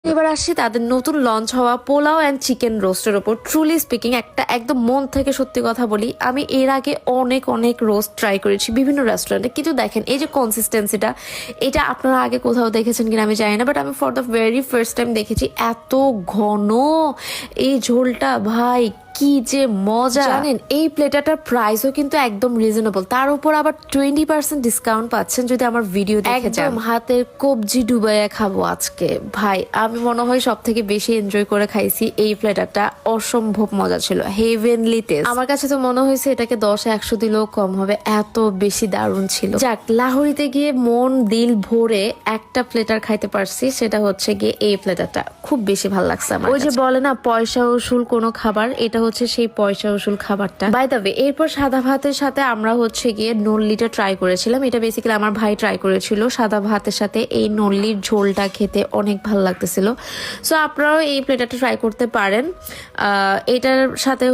এবার আসছি তাদের নতুন লঞ্চ হওয়া পোলাও অ্যান্ড চিকেন রোস্টের ওপর। ট্রুলি স্পিকিং, একটা একদম মন থেকে সত্যি কথা বলি, আমি এর আগে অনেক অনেক রোস্ট ট্রাই করেছি বিভিন্ন রেস্টুরেন্টে, কিন্তু দেখেন এই যে কনসিস্টেন্সিটা, এটা আপনারা আগে কোথাও দেখেছেন কিনা আমি জানি না, বাট আমি for the very first time দেখেছি। এত ঘন এই ঝোলটা, ভাই কি যে মজা। জানেন এই প্লেটাটার প্রাইসও কিন্তু একদম রিজনেবল, তার উপর আবার 20% ডিসকাউন্ট পাচ্ছেন যদি আমার ভিডিও দেখে যান। হাতের কবজি ডুবাইয়া খাবো আজকে ভাই। আমি মনে হয় সব থেকে বেশি এনজয় করে খাইছি এই প্লেটারটা, অসম্ভব মজা ছিল, হেভেনলি টেস্ট। আমার কাছে তো মনে হয়েছে এটাকে 10-100 দিলেও কম হবে, এত বেশি দারুণ ছিল। যাক, লাহোরিতে গিয়ে মন দিল ভরে একটা প্লেটার খাইতে পারছি, সেটা হচ্ছে গিয়ে এই প্লেটারটা খুব বেশি ভালো লাগছে আমার। ওই যে বলে না পয়সা উসুল কোনো খাবার, এটা হচ্ছে সেই পয়সা উসুল খাবারটা। বাই দ্য ওয়ে, এরপর সাদা ভাতের সাথে আমরা হচ্ছে গিয়ে নল্লিটা ট্রাই করেছিলাম। এটা বেসিক্যালি আমার ভাই ট্রাই করেছিল। সাদা ভাতের সাথে এই নল্লির ঝোলটা খেতে অনেক ভালো লাগতেছিল। সো আপনারাও এই প্লেটারটা ট্রাই করতে পারেন। এটার সাথে